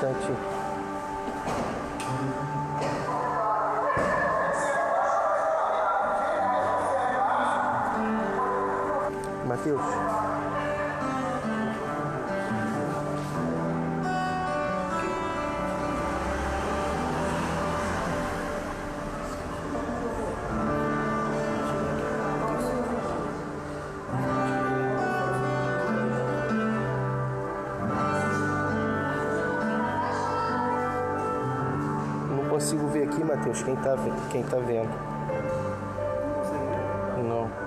instante. Mateus. Não consigo ver aqui, Mateus, quem tá vendo. Não.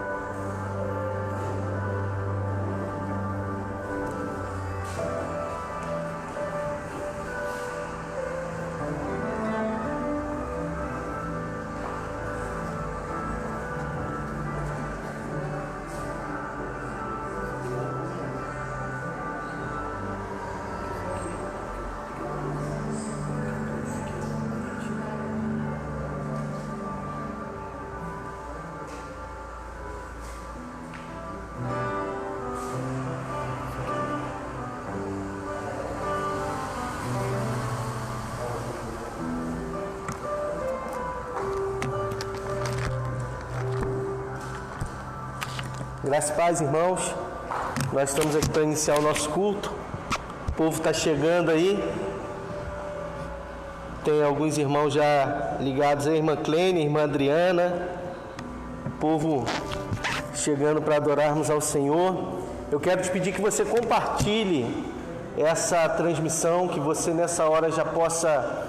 Graças e paz, irmãos. Nós estamos aqui para iniciar o nosso culto. O povo está chegando aí. Tem alguns irmãos já ligados aí, irmã Clênia, irmã Adriana. O povo chegando para adorarmos ao Senhor. Eu quero te pedir que você compartilhe essa transmissão, que você nessa hora já possa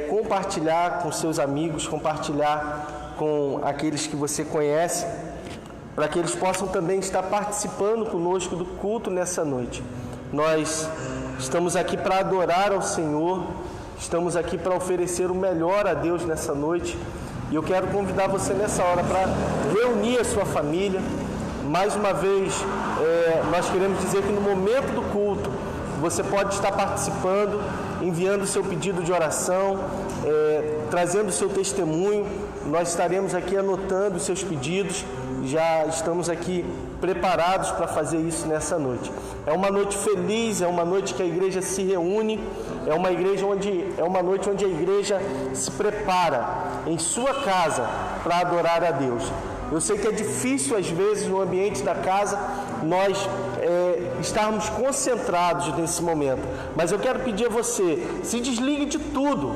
compartilhar com seus amigos, compartilhar com aqueles que você conhece, para que eles possam também estar participando conosco do culto nessa noite. Nós estamos aqui para adorar ao Senhor, estamos aqui para oferecer o melhor a Deus nessa noite, e eu quero convidar você nessa hora para reunir a sua família. Mais uma vez, nós queremos dizer que no momento do culto, você pode estar participando, enviando o seu pedido de oração, trazendo o seu testemunho. Nós estaremos aqui anotando os seus pedidos. Já estamos aqui preparados para fazer isso nessa noite. É uma noite feliz, é uma noite que a igreja se reúne, é uma noite onde a igreja se prepara em sua casa para adorar a Deus. Eu sei que é difícil às vezes no ambiente da casa nós estarmos concentrados nesse momento, mas eu quero pedir a você, se desligue de tudo,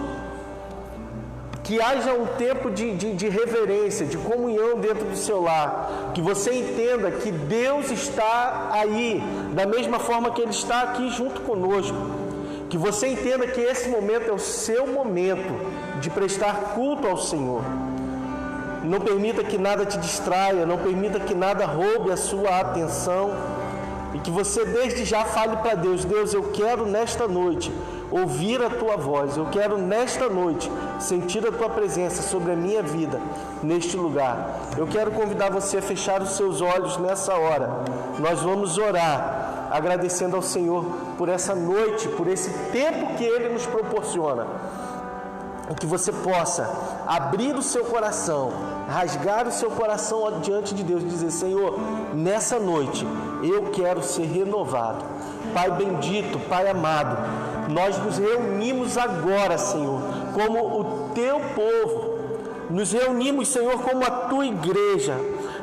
que haja um tempo de reverência, de comunhão dentro do seu lar, que você entenda que Deus está aí, da mesma forma que Ele está aqui junto conosco, que você entenda que esse momento é o seu momento de prestar culto ao Senhor. Não permita que nada te distraia, não permita que nada roube a sua atenção, e que você desde já fale para Deus: Deus, eu quero nesta noite ouvir a Tua voz, eu quero nesta noite sentir a Tua presença sobre a minha vida neste lugar. Eu quero convidar você a fechar os seus olhos nessa hora. Nós vamos orar agradecendo ao Senhor por essa noite, por esse tempo que Ele nos proporciona. Que você possa abrir o seu coração, rasgar o seu coração diante de Deus e dizer: Senhor, nessa noite eu quero ser renovado. Pai bendito, Pai amado, nós nos reunimos agora, Senhor, como o Teu povo. Nos reunimos, Senhor, como a Tua igreja,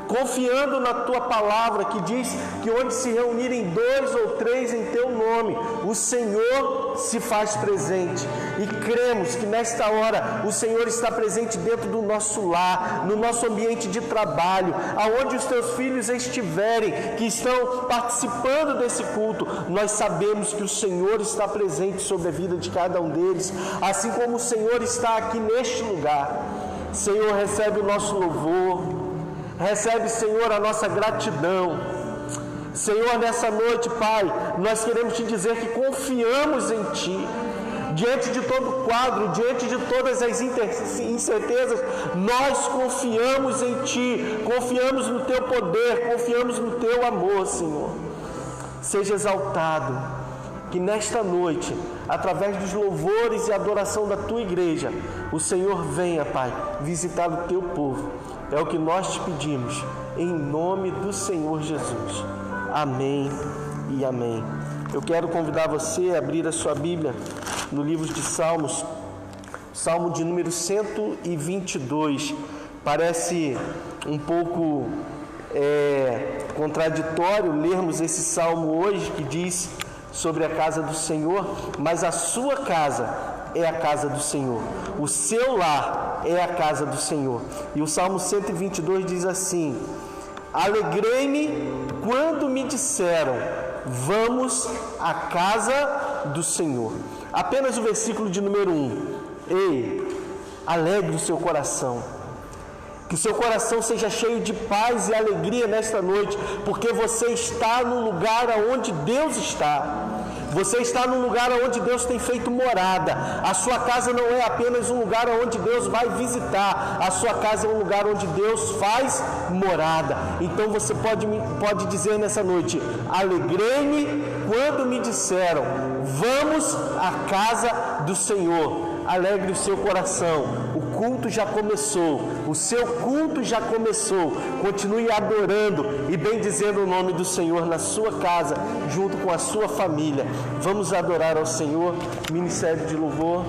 confiando na Tua palavra, que diz que onde se reunirem 2 ou 3 em Teu nome, o Senhor se faz presente. E cremos que nesta hora o Senhor está presente dentro do nosso lar, no nosso ambiente de trabalho, aonde os Teus filhos estiverem, que estão participando desse culto. Nós sabemos que o Senhor está presente sobre a vida de cada um deles, assim como o Senhor está aqui neste lugar. Senhor, recebe o nosso louvor, recebe, Senhor, a nossa gratidão. Senhor, nessa noite, Pai, nós queremos Te dizer que confiamos em Ti. Diante de todo o quadro, diante de todas as incertezas, nós confiamos em Ti, confiamos no Teu poder, confiamos no Teu amor, Senhor. Seja exaltado, que nesta noite, através dos louvores e adoração da Tua igreja, o Senhor venha, Pai, visitar o Teu povo. É o que nós Te pedimos, em nome do Senhor Jesus. Amém e amém. Eu quero convidar você a abrir a sua Bíblia no livro de Salmos, Salmo de número 122. Parece um pouco contraditório lermos esse salmo hoje, que diz sobre a casa do Senhor, mas a sua casa é a casa do Senhor, o seu lar é a casa do Senhor. E o Salmo 122 diz assim: alegrei-me quando me disseram, vamos à casa do Senhor. Apenas o versículo de número 1. Ei, alegre o seu coração, que o seu coração seja cheio de paz e alegria nesta noite, porque você está no lugar onde Deus está. Você está no lugar onde Deus tem feito morada. A sua casa não é apenas um lugar onde Deus vai visitar. A sua casa é um lugar onde Deus faz morada. Então você pode dizer nessa noite: alegrei-me quando me disseram, vamos à casa do Senhor. Alegre o seu coração. O culto já começou. O seu culto já começou. Continue adorando e bendizendo o nome do Senhor na sua casa, junto com a sua família. Vamos adorar ao Senhor. Ministério de louvor.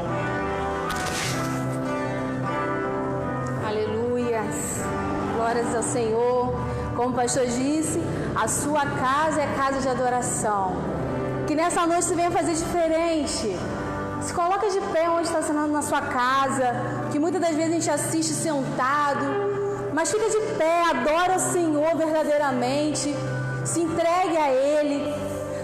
Aleluia. Glórias ao Senhor. Como o pastor disse, a sua casa é casa de adoração. Que nessa noite você venha fazer diferente. Se coloca de pé onde está sentado na sua casa, que muitas das vezes a gente assiste sentado, mas fica de pé, adora o Senhor verdadeiramente, se entregue a Ele,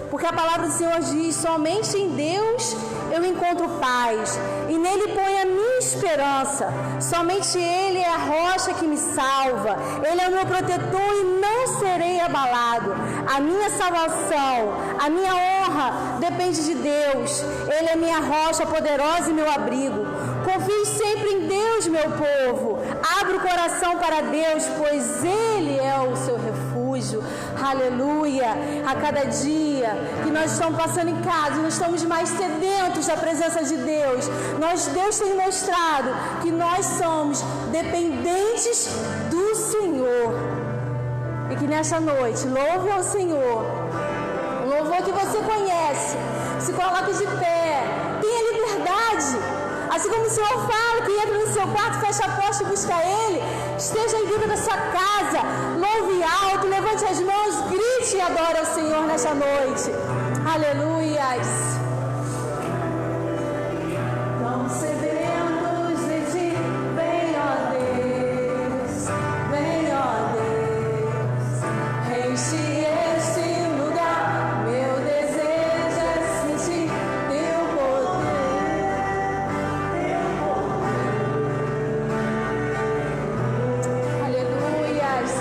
porque a palavra do Senhor diz: somente em Deus eu encontro paz, e nele põe a minha esperança. Somente Ele é a rocha que me salva, Ele é o meu protetor e não serei abalado. A minha salvação, a minha honra depende de Deus. Ele é minha rocha poderosa e meu abrigo. Confie sempre em Deus, meu povo. Abra o coração para Deus, pois Ele é o seu refúgio. Aleluia. A cada dia que nós estamos passando em casa, nós estamos mais sedentos da presença de Deus. Deus tem mostrado que nós somos dependentes do Senhor. E que nessa noite, louve ao Senhor. Um louvor que você conhece. Se coloque de pé. Tenha liberdade. Assim como o Senhor fala que entra no seu quarto, fecha a porta e busca Ele, esteja dentro da sua casa, louve alto, levante as mãos, grite e adore ao Senhor nesta noite. Aleluias. Tão sedentos de Ti, vem, ó Deus, vem, ó Deus, enche este lugar, meu desejo é sentir Teu poder. Aleluias.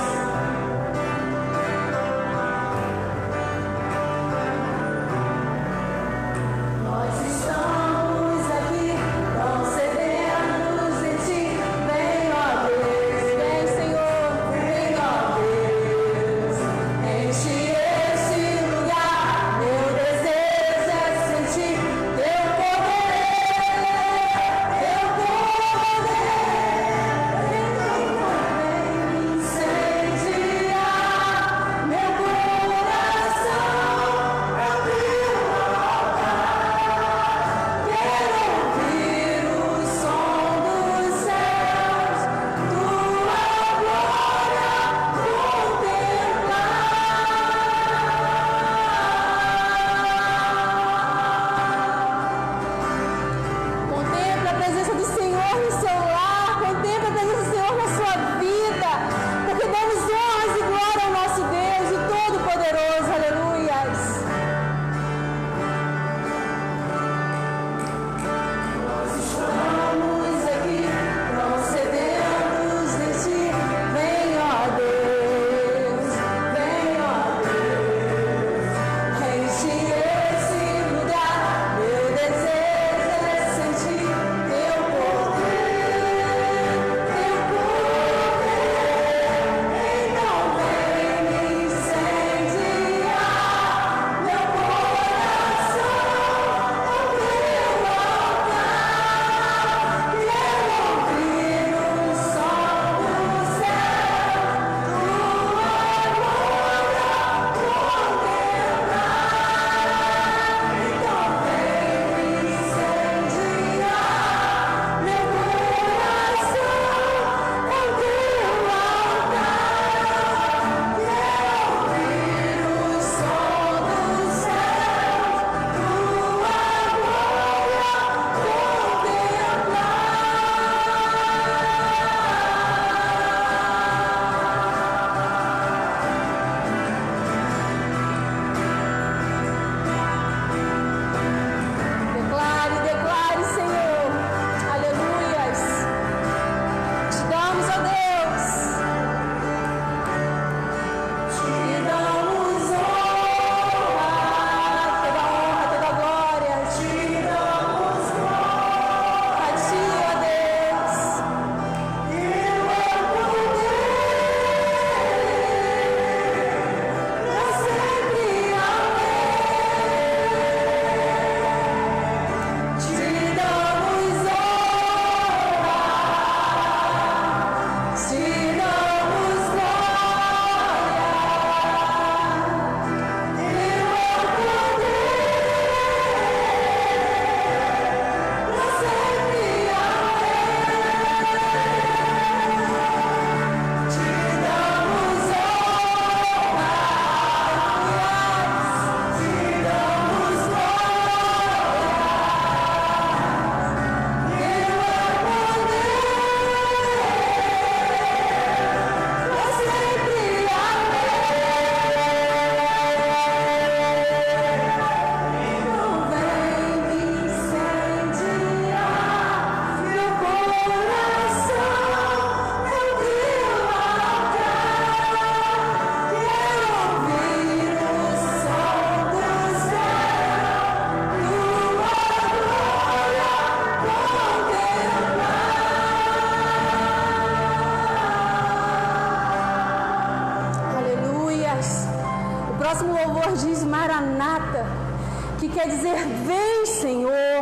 quer dizer: vem, Senhor.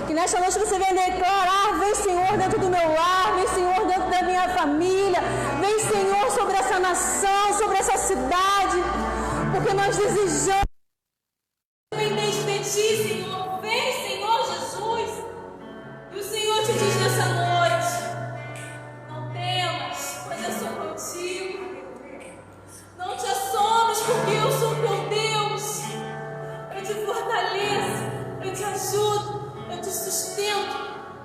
Que nesta noite você venha declarar: vem, Senhor, dentro do meu lar, vem, Senhor, dentro da minha família, vem, Senhor, sobre essa nação, sobre essa cidade, porque nós desejamos dependente de Ti, Senhor. Vem, Senhor Jesus. E o Senhor te diz nessa noite: não temas, pois eu sou contigo. Não te assombres, porque eu sou teu Deus. Eu te fortaleço, eu te ajudo, eu te sustento.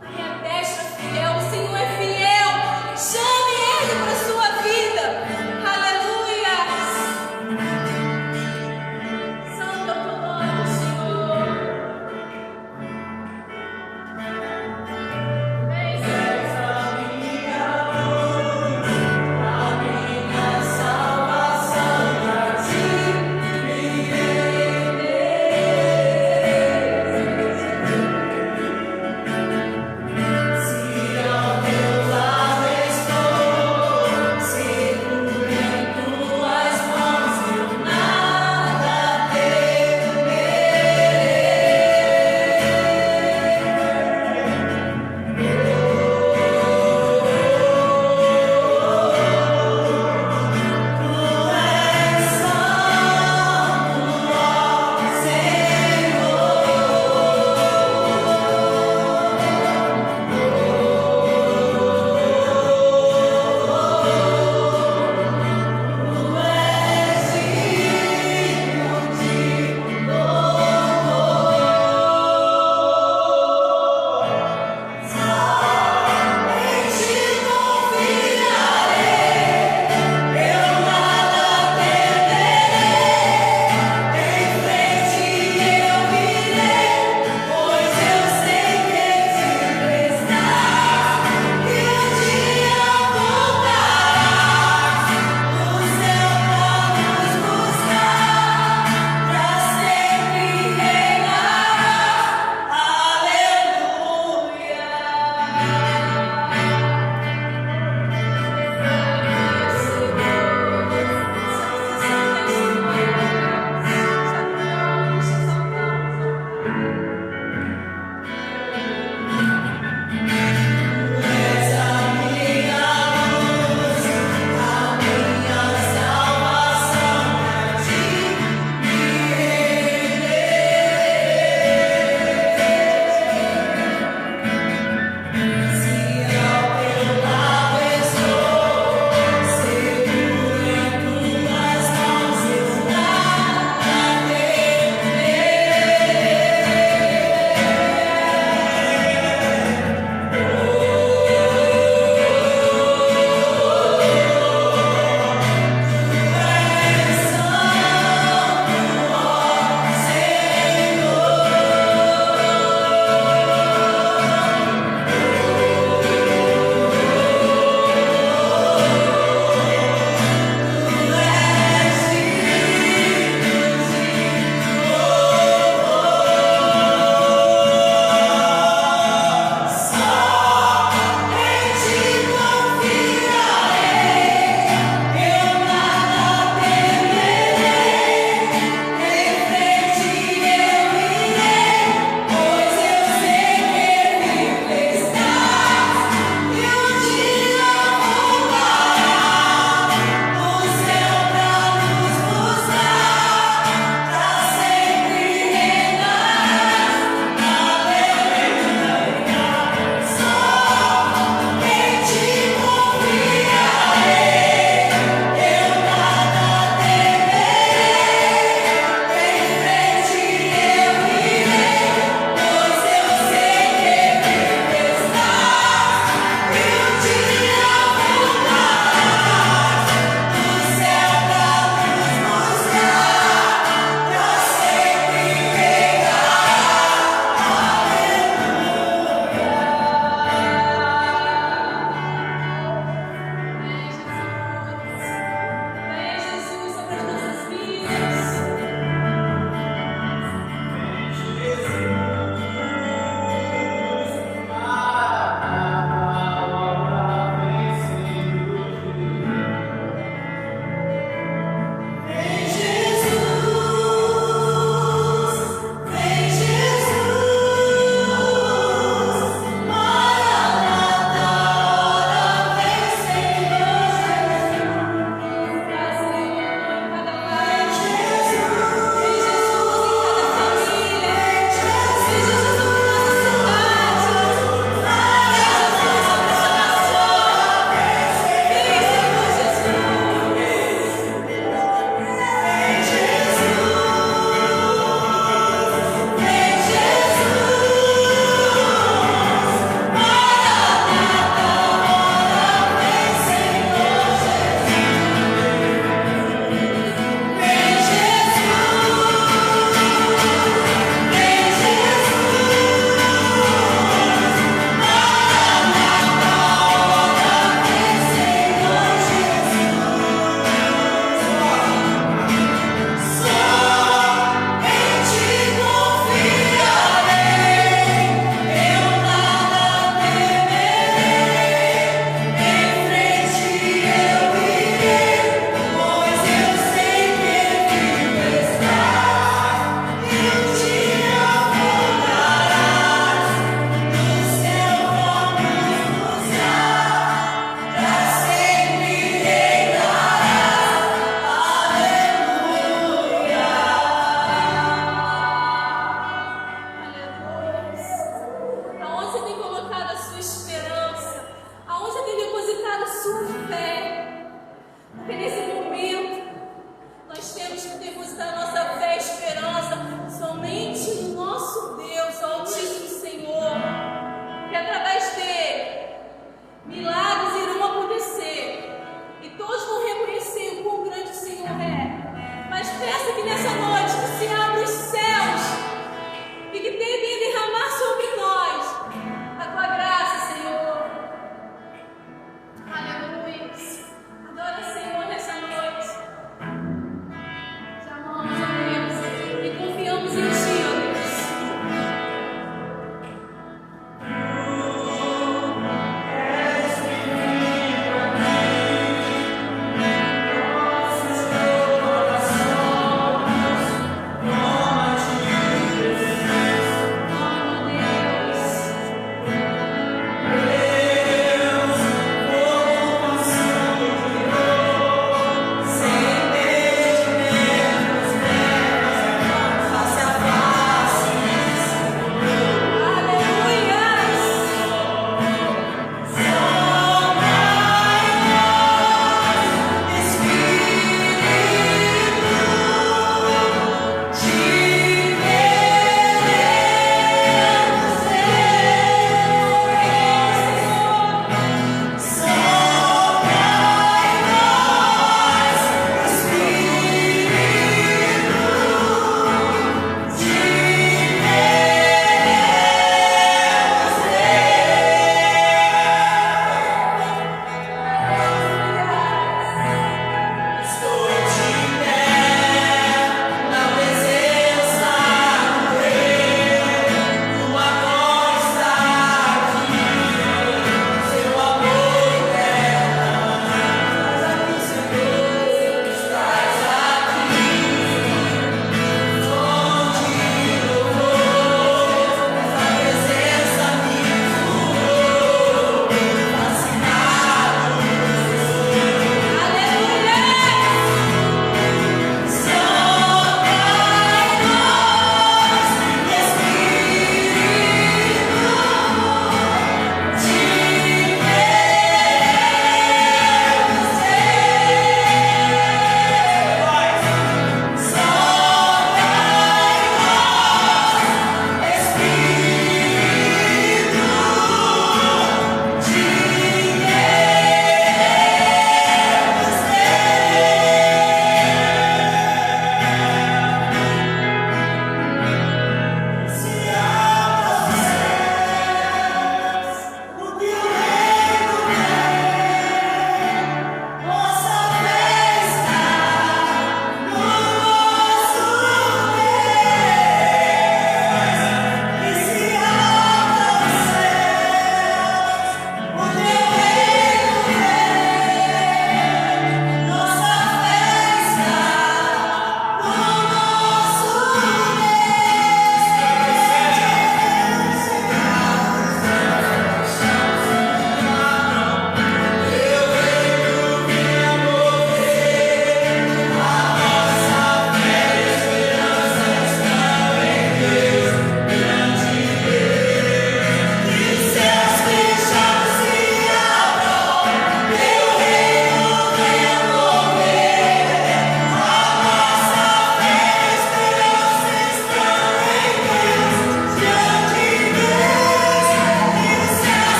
A minha destra é fiel, o Senhor é fiel. Chame Ele para a sua vida. Aleluia.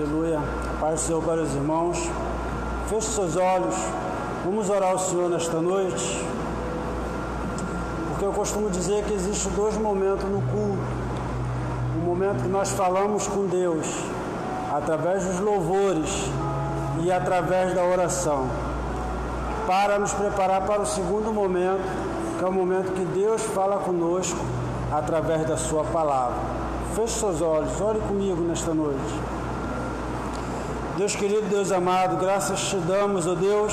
Aleluia. A paz do Senhor para os irmãos. Feche seus olhos. Vamos orar ao Senhor nesta noite. Porque eu costumo dizer que existem dois momentos no culto. O momento que nós falamos com Deus, através dos louvores e através da oração, para nos preparar para o segundo momento, que é o momento que Deus fala conosco através da sua palavra. Feche seus olhos, ore comigo nesta noite. Deus querido, Deus amado, graças te damos, ó Deus,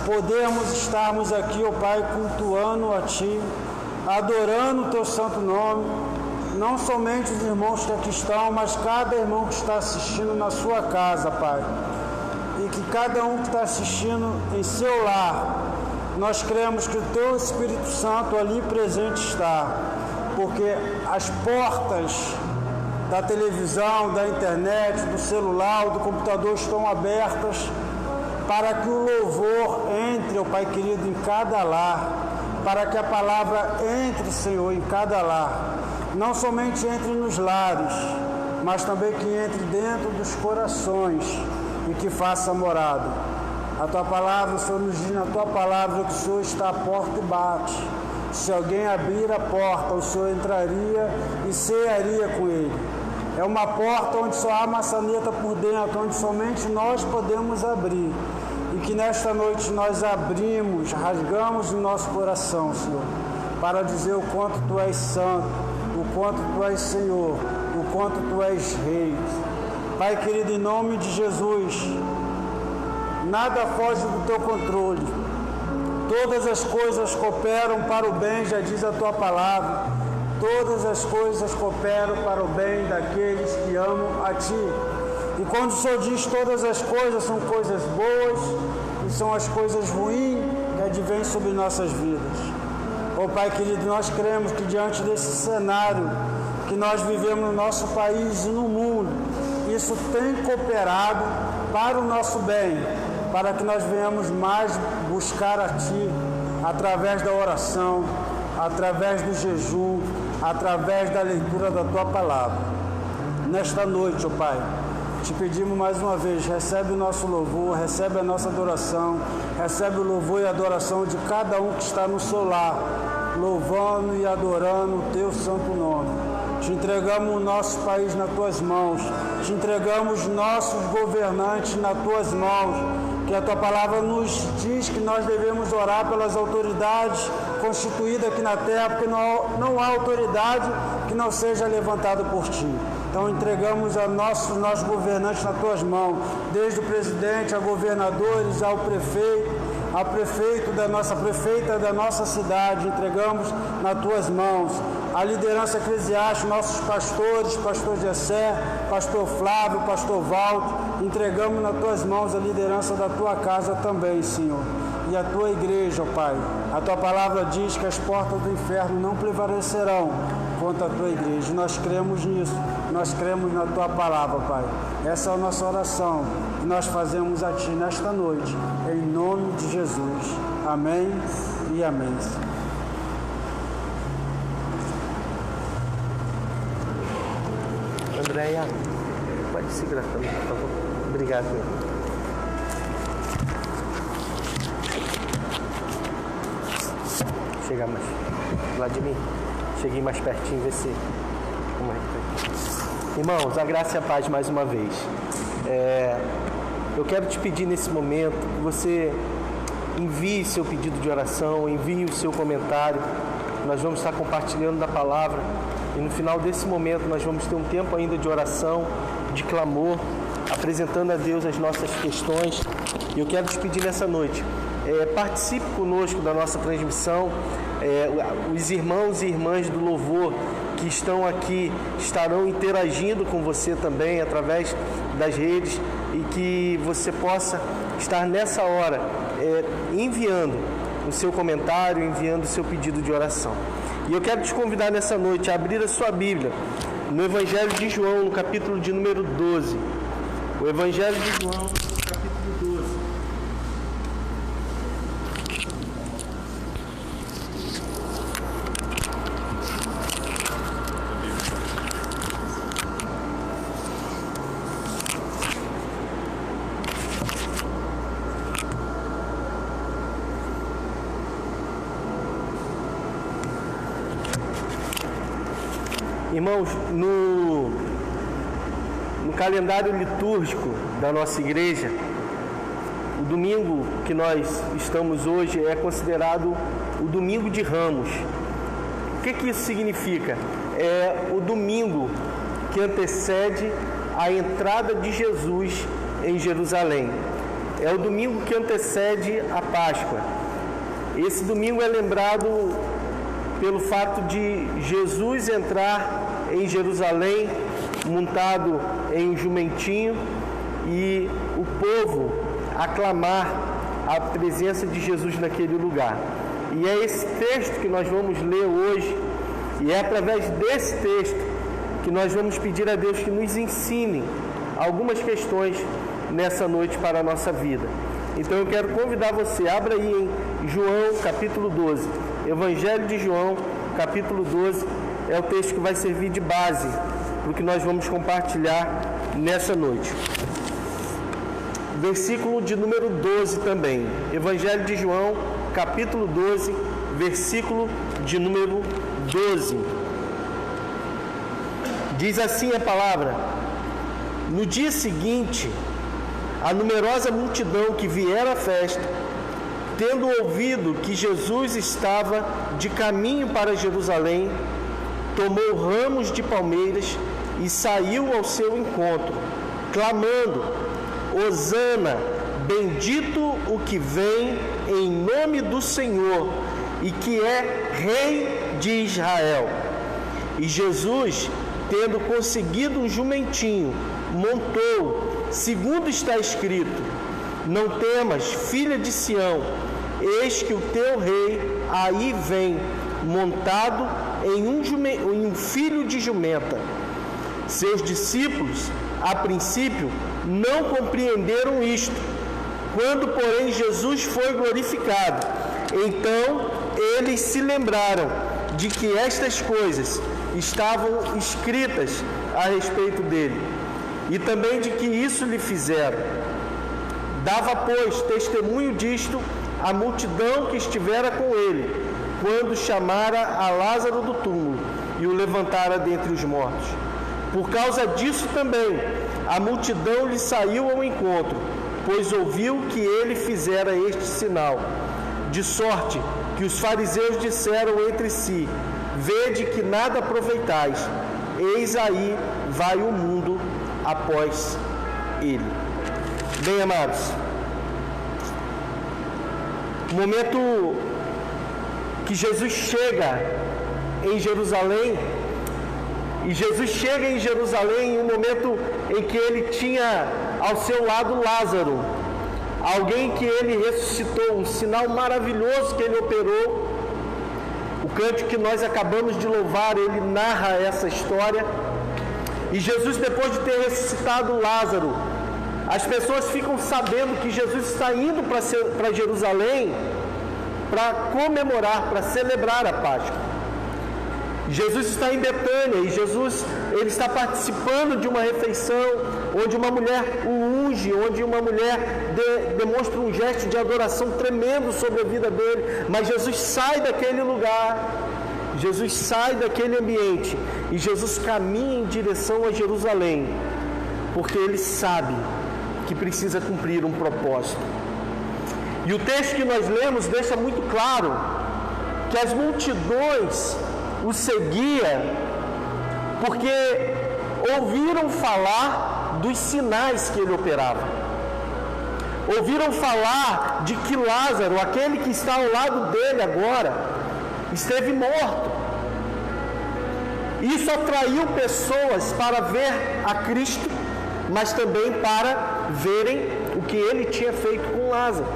podemos estarmos aqui, ó Pai, cultuando a Ti, adorando o Teu santo nome, não somente os irmãos que aqui estão, mas cada irmão que está assistindo na sua casa, Pai, e que cada um que está assistindo em seu lar, nós cremos que o Teu Espírito Santo ali presente está, porque as portas da televisão, da internet, do celular, do computador estão abertas para que o louvor entre, ó Pai querido, em cada lar, para que a palavra entre, Senhor, em cada lar, não somente entre nos lares, mas também que entre dentro dos corações e que faça morada. A Tua palavra, o Senhor nos diz na Tua palavra que o Senhor está à porta e bate. Se alguém abrir a porta, o Senhor entraria e cearia com ele. É uma porta onde só há maçaneta por dentro, onde somente nós podemos abrir. E que nesta noite nós abrimos, rasgamos o nosso coração, Senhor, para dizer o quanto Tu és santo, o quanto Tu és Senhor, o quanto Tu és Rei. Pai querido, em nome de Jesus, nada foge do Teu controle. Todas as coisas cooperam para o bem, já diz a Tua palavra. Todas as coisas cooperam para o bem daqueles que amam a Ti. E quando o Senhor diz todas as coisas, são coisas boas e são as coisas ruins que advêm sobre nossas vidas. Ó Pai querido, nós cremos que diante desse cenário que nós vivemos no nosso país e no mundo, isso tem cooperado para o nosso bem, para que nós venhamos mais buscar a Ti, através da oração, através do jejum, através da leitura da Tua palavra. Nesta noite, ó Pai, te pedimos mais uma vez, recebe o nosso louvor, recebe a nossa adoração, recebe o louvor e a adoração de cada um que está no seu lar, louvando e adorando o Teu santo nome. Te entregamos o nosso país nas Tuas mãos, te entregamos nossos governantes nas Tuas mãos, que a Tua palavra nos diz que nós devemos orar pelas autoridades constituídas aqui na terra, porque não há autoridade que não seja levantada por Ti. Então entregamos a nossos governantes nas Tuas mãos, desde o presidente, a governadores, ao prefeito da nossa prefeita da nossa cidade, entregamos nas Tuas mãos. A liderança eclesiástica, nossos pastores, pastor Gessé, pastor Flávio, pastor Valdo, entregamos nas Tuas mãos a liderança da Tua casa também, Senhor. E a Tua igreja, ó Pai. A Tua palavra diz que as portas do inferno não prevalecerão contra a Tua igreja. E nós cremos nisso, nós cremos na Tua palavra, Pai. Essa é a nossa oração que nós fazemos a Ti nesta noite, em nome de Jesus. Amém e amém. Andréia, pode segurar também, por favor. Obrigado, meu. Chega mais. Vladimir, cheguei mais pertinho, vê se... Como é que tá? Irmãos, a graça e a paz mais uma vez. Eu quero te pedir nesse momento que você envie seu pedido de oração, envie o seu comentário. Nós vamos estar compartilhando da palavra. E no final desse momento nós vamos ter um tempo ainda de oração, de clamor, apresentando a Deus as nossas questões. E eu quero te pedir nessa noite, participe conosco da nossa transmissão. Os irmãos e irmãs do louvor que estão aqui estarão interagindo com você também através das redes, e que você possa estar nessa hora enviando o seu comentário, enviando o seu pedido de oração. E eu quero te convidar nessa noite a abrir a sua Bíblia no Evangelho de João, no capítulo de número 12. O Evangelho de João, capítulo 12. Irmãos, no calendário litúrgico da nossa igreja, o domingo que nós estamos hoje é considerado o domingo de Ramos. O que isso significa? É o domingo que antecede a entrada de Jesus em Jerusalém. É o domingo que antecede a Páscoa. Esse domingo é lembrado pelo fato de Jesus entrar em Jerusalém montado em um jumentinho e o povo aclamar a presença de Jesus naquele lugar. E é esse texto que nós vamos ler hoje, e é através desse texto que nós vamos pedir a Deus que nos ensine algumas questões nessa noite para a nossa vida. Então eu quero convidar você, abra aí em João capítulo 12, Evangelho de João capítulo 12, é o texto que vai servir de base para o que nós vamos compartilhar nessa noite. Versículo de número 12 também, Evangelho de João capítulo 12, versículo de número 12. Diz assim a palavra: no dia seguinte, a numerosa multidão que viera à festa, tendo ouvido que Jesus estava de caminho para Jerusalém, tomou ramos de palmeiras e saiu ao seu encontro, clamando: Hosana, bendito o que vem em nome do Senhor e que é Rei de Israel. E Jesus, tendo conseguido um jumentinho, montou, segundo está escrito: não temas, filha de Sião, eis que o teu rei aí vem, montado em um filho de jumenta. Seus discípulos, a princípio, não compreenderam isto. Quando, porém, Jesus foi glorificado, então eles se lembraram de que estas coisas estavam escritas a respeito dele, e também de que isso lhe fizeram. Dava, pois, testemunho disto a multidão que estivera com ele, quando chamara a Lázaro do túmulo e o levantara dentre os mortos. Por causa disso também, a multidão lhe saiu ao encontro, pois ouviu que ele fizera este sinal. De sorte que os fariseus disseram entre si: vede que nada aproveitais, eis aí vai o mundo após ele. Bem, amados, o momento que Jesus chega em Jerusalém, e Jesus chega em Jerusalém em um momento em que ele tinha ao seu lado Lázaro, alguém que ele ressuscitou, um sinal maravilhoso que ele operou. O cântico que nós acabamos de louvar, ele narra essa história. E Jesus, depois de ter ressuscitado Lázaro, as pessoas ficam sabendo que Jesus está indo para Jerusalém para comemorar, para celebrar a Páscoa. Jesus está em Betânia e Jesus ele está participando de uma refeição onde uma mulher o unge, onde uma mulher demonstra um gesto de adoração tremendo sobre a vida dele. Mas Jesus sai daquele lugar, Jesus sai daquele ambiente e Jesus caminha em direção a Jerusalém, porque ele sabe que precisa cumprir um propósito. E o texto que nós lemos deixa muito claro que as multidões o seguia porque ouviram falar dos sinais que ele operava. Ouviram falar de que Lázaro, aquele que está ao lado dele agora, esteve morto. Isso atraiu pessoas para ver a Cristo, mas também para verem o que ele tinha feito com Lázaro.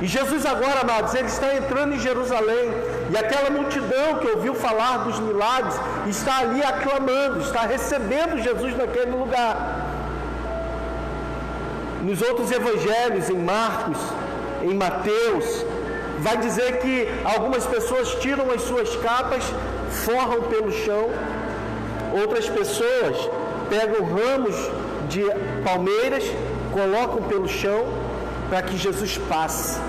E Jesus agora, amados, ele está entrando em Jerusalém, e aquela multidão que ouviu falar dos milagres está ali aclamando, está recebendo Jesus naquele lugar. Nos outros evangelhos, em Marcos, em Mateus, vai dizer que algumas pessoas tiram as suas capas, forram pelo chão, outras pessoas pegam ramos de palmeiras, colocam pelo chão para que Jesus passe.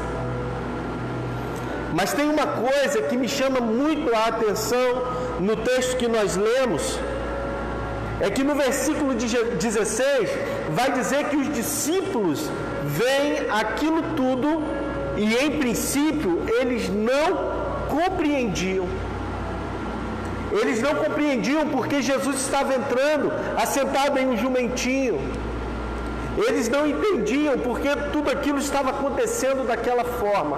Mas tem uma coisa que me chama muito a atenção no texto que nós lemos é que no versículo 16 vai dizer que os discípulos veem aquilo tudo e, em princípio, eles não compreendiam. Eles não compreendiam porque Jesus estava entrando, assentado em um jumentinho. Eles não entendiam porque tudo aquilo estava acontecendo daquela forma.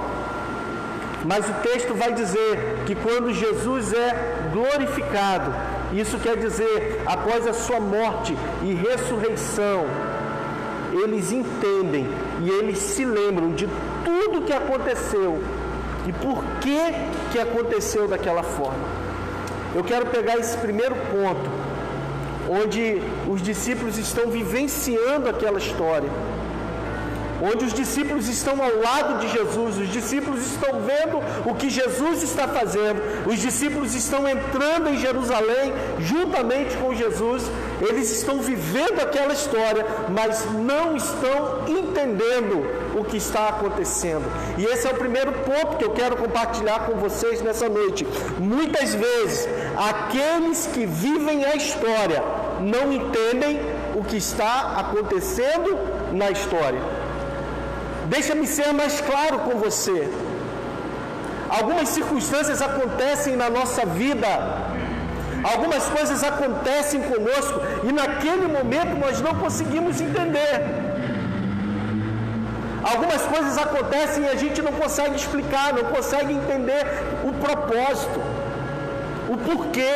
Mas o texto vai dizer que quando Jesus é glorificado, isso quer dizer, após a sua morte e ressurreição, eles entendem e eles se lembram de tudo que aconteceu e por que aconteceu daquela forma. Eu quero pegar esse primeiro ponto, onde os discípulos estão vivenciando aquela história, onde os discípulos estão ao lado de Jesus, os discípulos estão vendo o que Jesus está fazendo, os discípulos estão entrando em Jerusalém juntamente com Jesus, eles estão vivendo aquela história, mas não estão entendendo o que está acontecendo. E esse é o primeiro ponto que eu quero compartilhar com vocês nessa noite. Muitas vezes, aqueles que vivem a história não entendem o que está acontecendo na história. Deixa-me ser mais claro com você. Algumas circunstâncias acontecem na nossa vida, algumas coisas acontecem conosco e naquele momento nós não conseguimos entender. Algumas coisas acontecem e a gente não consegue explicar, não consegue entender o propósito, o porquê.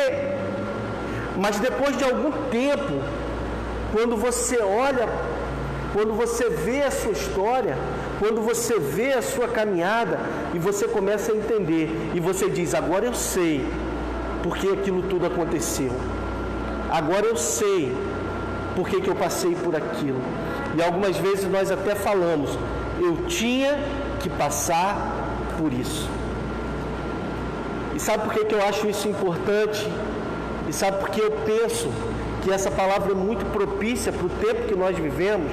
Mas depois de algum tempo, quando você olha, quando você vê a sua história, quando você vê a sua caminhada e você começa a entender e você diz, agora eu sei porque aquilo tudo aconteceu, agora eu sei porque que eu passei por aquilo. E algumas vezes nós até falamos, eu tinha que passar por isso. E sabe por que eu acho isso importante? E sabe por que eu penso que essa palavra é muito propícia para o tempo que nós vivemos?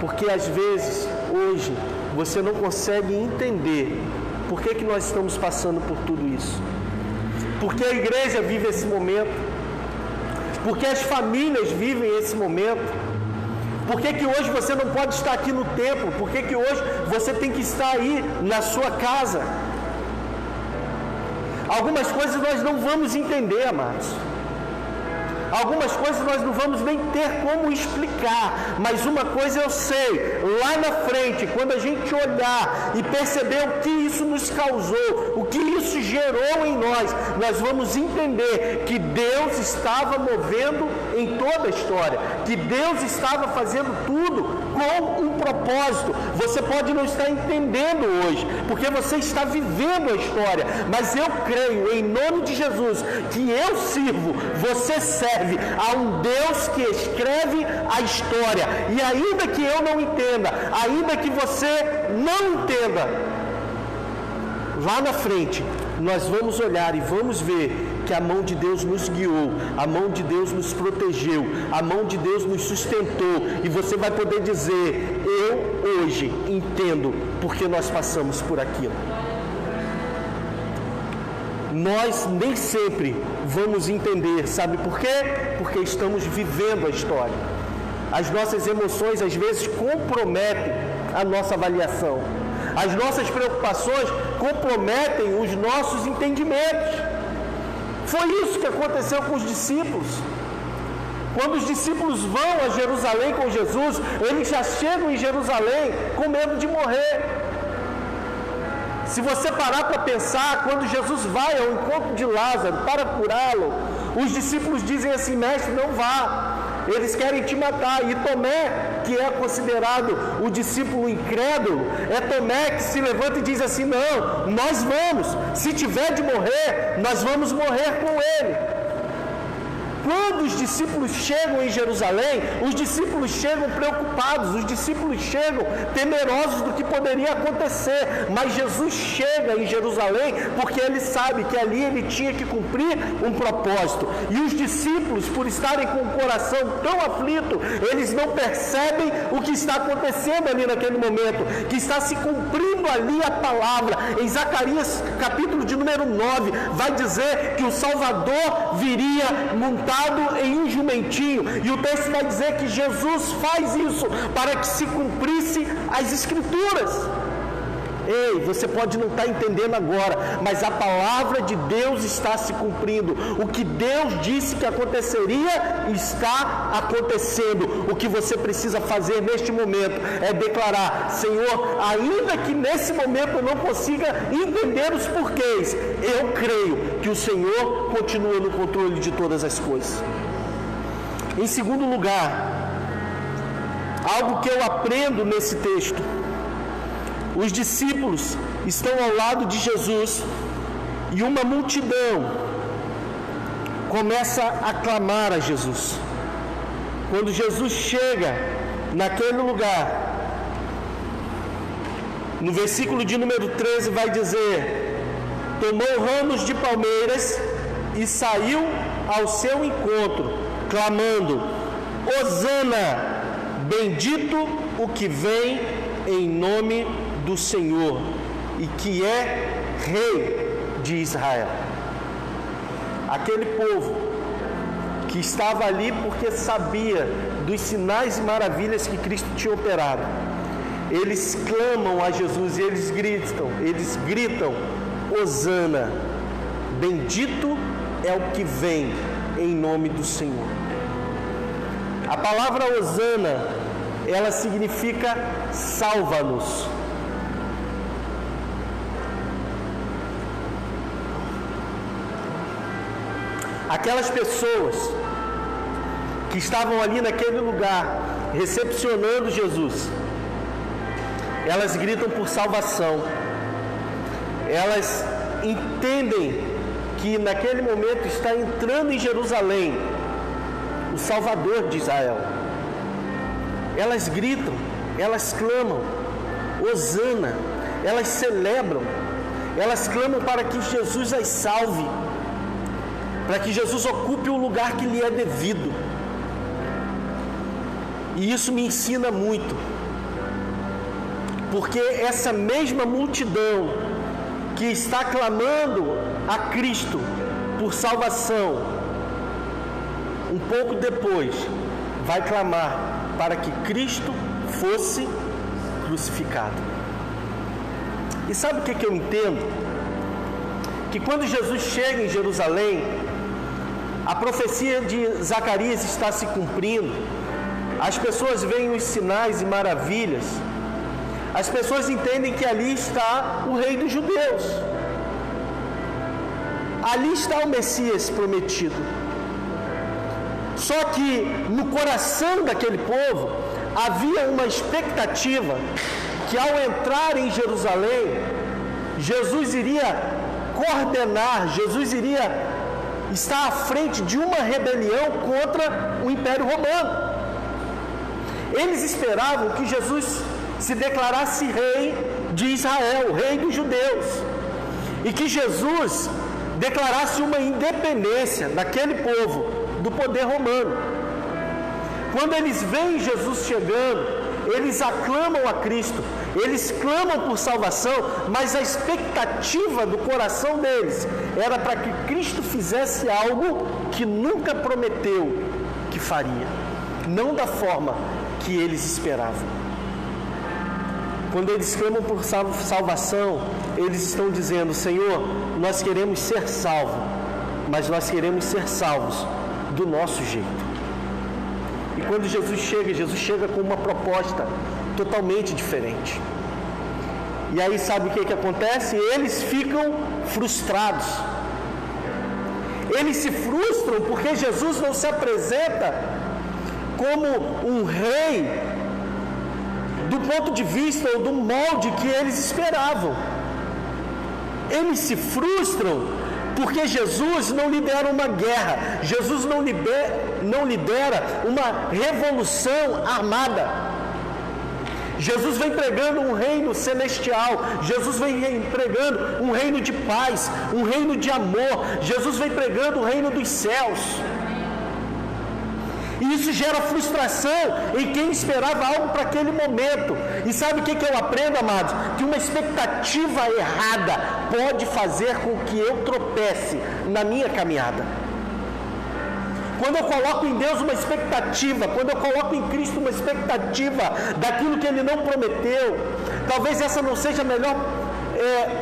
Porque às vezes, hoje, você não consegue entender por que nós estamos passando por tudo isso. Porque a igreja vive esse momento. Porque as famílias vivem esse momento. Por que hoje você não pode estar aqui no templo? Por que hoje você tem que estar aí na sua casa? Algumas coisas nós não vamos entender, amados. Algumas coisas nós não vamos nem ter como explicar, mas uma coisa eu sei, lá na frente, quando a gente olhar e perceber o que isso nos causou, o que isso gerou em nós vamos entender que Deus estava movendo em toda a história, que Deus estava fazendo tudo com um propósito. Você pode não estar entendendo hoje, porque você está vivendo a história, mas eu creio, em nome de Jesus, que eu sirvo, você serve a um Deus que escreve a história. E ainda que eu não entenda, ainda que você não entenda, lá na frente nós vamos olhar e vamos ver que a mão de Deus nos guiou, a mão de Deus nos protegeu, a mão de Deus nos sustentou, e você vai poder dizer, eu hoje entendo porque nós passamos por aquilo. Nós nem sempre vamos entender, sabe por quê? Porque estamos vivendo a história. As nossas emoções às vezes comprometem a nossa avaliação. As nossas preocupações comprometem os nossos entendimentos. Foi isso que aconteceu com os discípulos. Quando os discípulos vão a Jerusalém com Jesus, eles já chegam em Jerusalém com medo de morrer. Se você parar para pensar, quando Jesus vai ao encontro de Lázaro para curá-lo, os discípulos dizem assim, mestre, não vá, eles querem te matar. E Tomé, que é considerado o discípulo incrédulo, é Tomé que se levanta e diz assim, não, nós vamos, se tiver de morrer, nós vamos morrer com ele. quando os discípulos chegam em Jerusalém, os discípulos chegam preocupados, os discípulos chegam temerosos do que poderia acontecer, mas Jesus chega em Jerusalém porque ele sabe que ali ele tinha que cumprir um propósito, e os discípulos, por estarem com o coração tão aflito, eles não percebem o que está acontecendo ali naquele momento, que está se cumprindo ali a palavra. Em Zacarias capítulo de número 9, vai dizer que o Salvador viria montado em um jumentinho, e o texto vai dizer que Jesus faz isso para que se cumprisse as Escrituras. Ei, você pode não estar entendendo agora, mas a palavra de Deus está se cumprindo. O que Deus disse que aconteceria está acontecendo. O que você precisa fazer neste momento é declarar: Senhor, ainda que nesse momento eu não consiga entender os porquês, eu creio que o Senhor continua no controle de todas as coisas. Em segundo lugar, algo que eu aprendo nesse texto: os discípulos estão ao lado de Jesus e uma multidão começa a clamar a Jesus. Quando Jesus chega naquele lugar, no versículo de número 13 vai dizer: tomou ramos de palmeiras e saiu ao seu encontro, clamando: Hosana, bendito o que vem em nome do Senhor e que é Rei de Israel. Aquele povo que estava ali porque sabia dos sinais e maravilhas que Cristo tinha operado, eles clamam a Jesus e eles gritam: Hosana, bendito é o que vem em nome do Senhor. A palavra Hosana, ela significa salva-nos. Aquelas pessoas que estavam ali naquele lugar, recepcionando Jesus, elas gritam por salvação. Elas entendem que naquele momento está entrando em Jerusalém o Salvador de Israel. Elas gritam, elas clamam, Hosana, elas celebram, elas clamam para que Jesus as salve, para que Jesus ocupe o lugar que lhe é devido. E isso me ensina muito, porque essa mesma multidão que está clamando a Cristo por salvação, um pouco depois vai clamar para que Cristo fosse crucificado. E sabe o que eu entendo? Que quando Jesus chega em Jerusalém, a profecia de Zacarias está se cumprindo, as pessoas veem os sinais e maravilhas, as pessoas entendem que ali está o Rei dos Judeus, ali está o Messias prometido. Só que no coração daquele povo havia uma expectativa que ao entrar em Jerusalém, Jesus iria coordenar, Jesus iria estar à frente de uma rebelião contra o Império Romano. Eles esperavam que Jesus se declarasse Rei de Israel, Rei dos Judeus, e que Jesus declarasse uma independência daquele povo do poder romano. Quando eles veem Jesus chegando, eles aclamam a Cristo, eles clamam por salvação, mas a expectativa do coração deles era para que Cristo fizesse algo que nunca prometeu que faria, não da forma que eles esperavam. Quando eles clamam por salvação, eles estão dizendo: Senhor, nós queremos ser salvos, mas nós queremos ser salvos do nosso jeito. E quando Jesus chega com uma proposta totalmente diferente. E aí sabe o que acontece? Eles ficam frustrados. Eles se frustram porque Jesus não se apresenta como um rei do ponto de vista ou do molde que eles esperavam. Eles se frustram Porque Jesus não lidera uma guerra, Jesus não lidera uma revolução armada. Jesus vem pregando um reino celestial, Jesus vem pregando um reino de paz, um reino de amor, Jesus vem pregando o reino dos céus. E isso gera frustração em quem esperava algo para aquele momento. E sabe o que eu aprendo, amados? Que uma expectativa errada pode fazer com que eu tropece na minha caminhada. Quando eu coloco em Deus uma expectativa, quando eu coloco em Cristo uma expectativa daquilo que Ele não prometeu, talvez essa não seja a melhor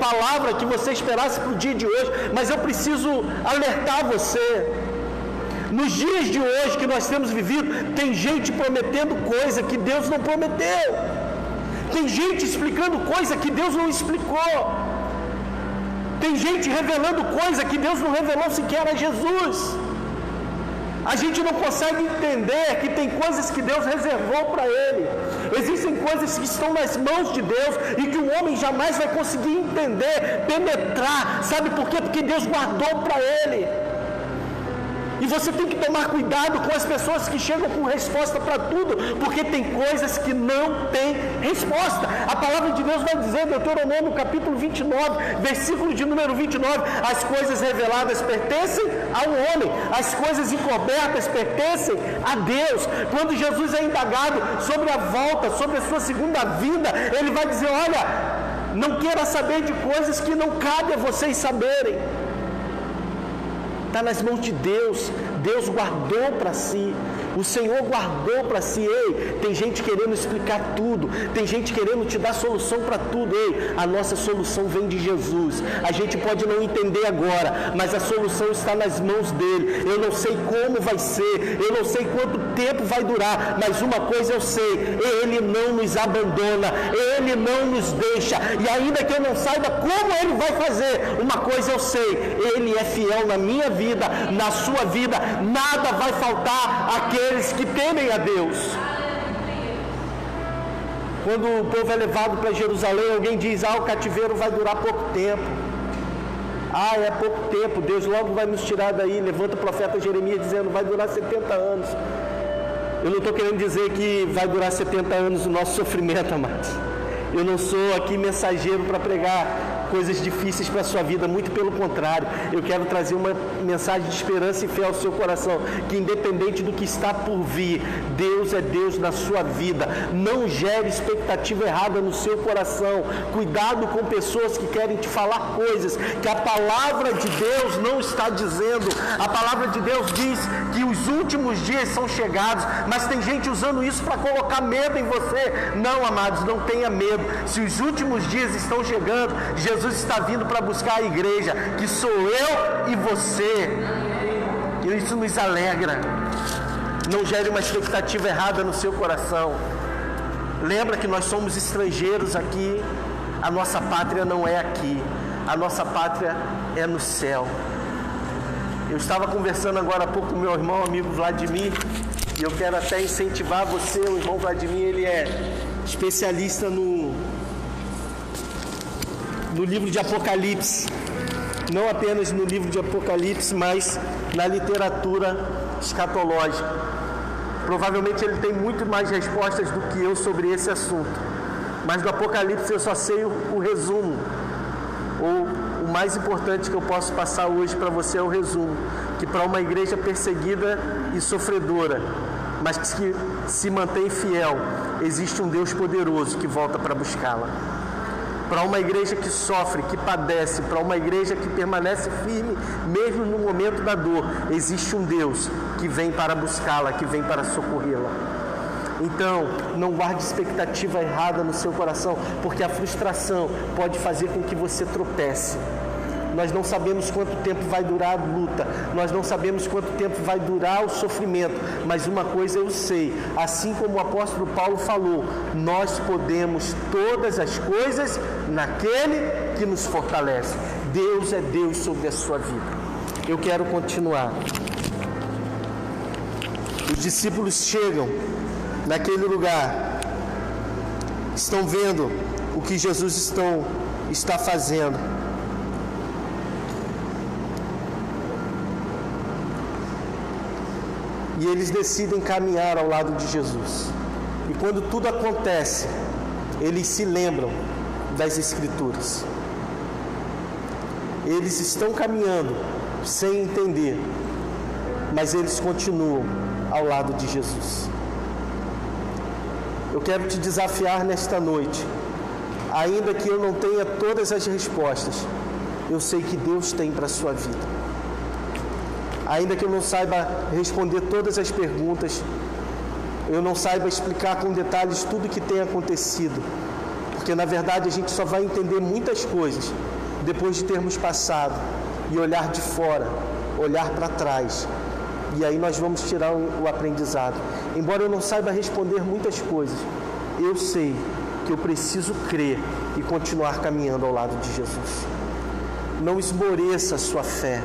palavra que você esperasse para o dia de hoje, mas eu preciso alertar você. Nos dias de hoje que nós temos vivido, tem gente prometendo coisa que Deus não prometeu. Tem gente explicando coisa que Deus não explicou. Tem gente revelando coisa que Deus não revelou sequer a Jesus. A gente não consegue entender que tem coisas que Deus reservou para Ele. Existem coisas que estão nas mãos de Deus e que o homem jamais vai conseguir entender, penetrar. Sabe por quê? Porque Deus guardou para Ele. E você tem que tomar cuidado com as pessoas que chegam com resposta para tudo, porque tem coisas que não têm resposta. A palavra de Deus vai dizer, Deuteronômio capítulo 29, versículo de número 29, as coisas reveladas pertencem ao homem, as coisas encobertas pertencem a Deus. Quando Jesus é indagado sobre a volta, sobre a sua segunda vinda, ele vai dizer, olha, não queira saber de coisas que não cabe a vocês saberem. Está nas mãos de Deus. Deus guardou para si. O Senhor guardou para si. Ei, tem gente querendo explicar tudo. Tem gente querendo te dar solução para tudo. Ei, a nossa solução vem de Jesus. A gente pode não entender agora, mas a solução está nas mãos dele. Eu não sei como vai ser, eu não sei quanto tempo vai durar, mas uma coisa eu sei: Ele não nos abandona, Ele não nos deixa. E ainda que eu não saiba como Ele vai fazer, uma coisa eu sei: Ele é fiel na minha vida, na sua vida. Nada vai faltar àqueles que temem a Deus. Quando o povo é levado para Jerusalém, alguém diz: o cativeiro vai durar pouco tempo. É pouco tempo, Deus logo vai nos tirar daí. Levanta o profeta Jeremias dizendo: vai durar 70 anos. Eu não estou querendo dizer que vai durar 70 anos o nosso sofrimento, amados. Eu não sou aqui mensageiro para pregar coisas difíceis para a sua vida, muito pelo contrário, eu quero trazer uma mensagem de esperança e fé ao seu coração, que independente do que está por vir, Deus é Deus na sua vida. Não gere expectativa errada no seu coração. Cuidado com pessoas que querem te falar coisas que a palavra de Deus não está dizendo. A palavra de Deus diz que os últimos dias são chegados, mas tem gente usando isso para colocar medo em você. Não, amados, não tenha medo. Se os últimos dias estão chegando, Jesus está vindo para buscar a igreja, que sou eu e você. E isso nos alegra. Não gere uma expectativa errada no seu coração. Lembra que nós somos estrangeiros aqui. A nossa pátria não é aqui. A nossa pátria é no céu. Eu estava conversando agora há pouco com meu irmão, amigo Vladimir, e eu quero até incentivar você. O irmão Vladimir, ele é especialista no livro de Apocalipse, não apenas no livro de Apocalipse, mas na literatura escatológica. Provavelmente ele tem muito mais respostas do que eu sobre esse assunto, mas do Apocalipse eu só sei o resumo, ou o mais importante que eu posso passar hoje para você é o resumo, que para uma igreja perseguida e sofredora, mas que se mantém fiel, existe um Deus poderoso que volta para buscá-la. Para uma igreja que sofre, que padece, para uma igreja que permanece firme, mesmo no momento da dor, existe um Deus que vem para buscá-la, que vem para socorrê-la. Então, não guarde expectativa errada no seu coração, porque a frustração pode fazer com que você tropece. Nós não sabemos quanto tempo vai durar a luta, nós não sabemos quanto tempo vai durar o sofrimento, mas uma coisa eu sei: assim como o apóstolo Paulo falou, nós podemos todas as coisas naquele que nos fortalece. Deus é Deus sobre a sua vida. Eu quero continuar. Os discípulos chegam naquele lugar, estão vendo o que Jesus está fazendo. e eles decidem caminhar ao lado de Jesus. E quando tudo acontece, eles se lembram das Escrituras. Eles estão caminhando sem entender, mas eles continuam ao lado de Jesus. Eu quero te desafiar nesta noite, ainda que eu não tenha todas as respostas, eu sei que Deus tem para a sua vida. Ainda que eu não saiba responder todas as perguntas, eu não saiba explicar com detalhes tudo o que tem acontecido, porque na verdade a gente só vai entender muitas coisas depois de termos passado e olhar de fora, olhar para trás, e aí nós vamos tirar o aprendizado. Embora eu não saiba responder muitas coisas, eu sei que eu preciso crer e continuar caminhando ao lado de Jesus. Não esmoreça a sua fé,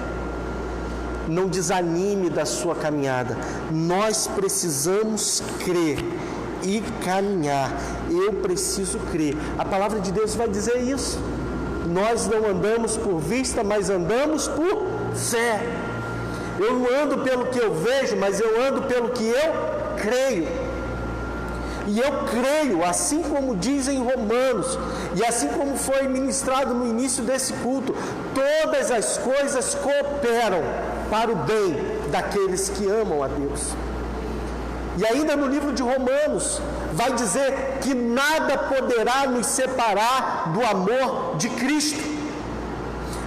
não desanime da sua caminhada. Nós precisamos crer e caminhar. Eu preciso crer. A palavra de Deus vai dizer isso. Nós não andamos por vista, mas andamos por fé. Eu não ando pelo que eu vejo, mas eu ando pelo que eu creio. E eu creio, assim como diz em Romanos, e assim como foi ministrado no início desse culto, todas as coisas cooperam para o bem daqueles que amam a Deus. E ainda no livro de Romanos, vai dizer que nada poderá nos separar do amor de Cristo.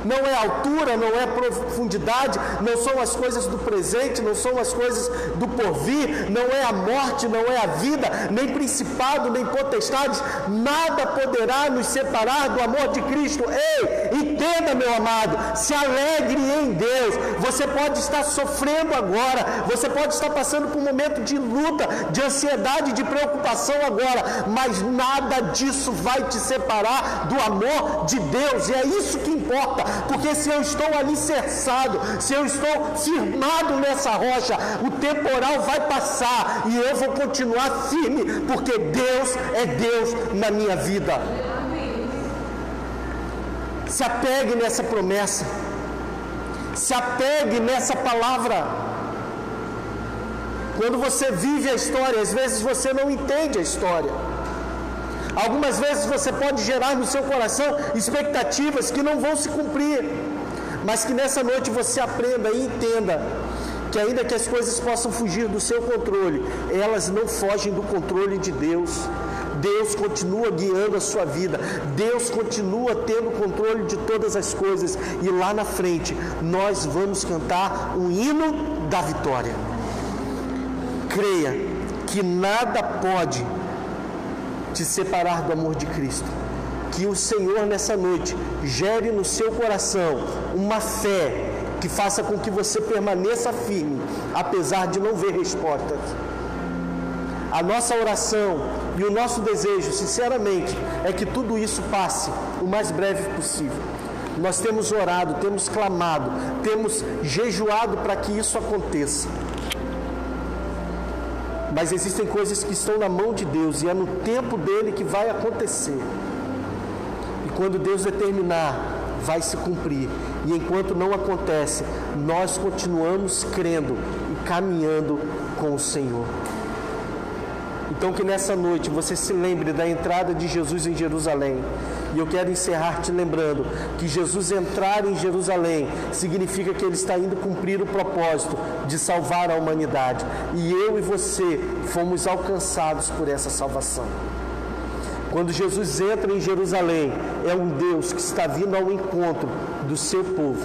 Não é altura, não é profundidade, não são as coisas do presente, não são as coisas do porvir, não é a morte, não é a vida, nem principado, nem potestades, nada poderá nos separar do amor de Cristo. Ei, entenda, meu amado, se alegre em Deus. Você pode estar sofrendo agora, você pode estar passando por um momento de luta, de ansiedade, de preocupação agora, mas nada disso vai te separar do amor de Deus, e é isso que importa. Porque se eu estou alicerçado, se eu estou firmado nessa rocha, o temporal vai passar e eu vou continuar firme, porque Deus é Deus na minha vida. Se apegue nessa promessa, se apegue nessa palavra. Quando você vive a história, às vezes você não entende a história. Algumas vezes você pode gerar no seu coração expectativas que não vão se cumprir, mas que nessa noite você aprenda e entenda que ainda que as coisas possam fugir do seu controle, elas não fogem do controle de Deus. Deus continua guiando a sua vida, Deus continua tendo controle de todas as coisas, e lá na frente nós vamos cantar o hino da vitória. Creia que nada pode te separar do amor de Cristo. Que o Senhor nessa noite gere no seu coração uma fé que faça com que você permaneça firme, apesar de não ver respostas. A nossa oração e o nosso desejo, sinceramente, é que tudo isso passe o mais breve possível. Nós temos orado, temos clamado, temos jejuado para que isso aconteça. Mas existem coisas que estão na mão de Deus e é no tempo dele que vai acontecer. E quando Deus determinar, vai se cumprir. E enquanto não acontece, nós continuamos crendo e caminhando com o Senhor. Então que nessa noite você se lembre da entrada de Jesus em Jerusalém. E eu quero encerrar te lembrando que Jesus entrar em Jerusalém significa que Ele está indo cumprir o propósito de salvar a humanidade. E eu e você fomos alcançados por essa salvação. Quando Jesus entra em Jerusalém, é um Deus que está vindo ao encontro do seu povo,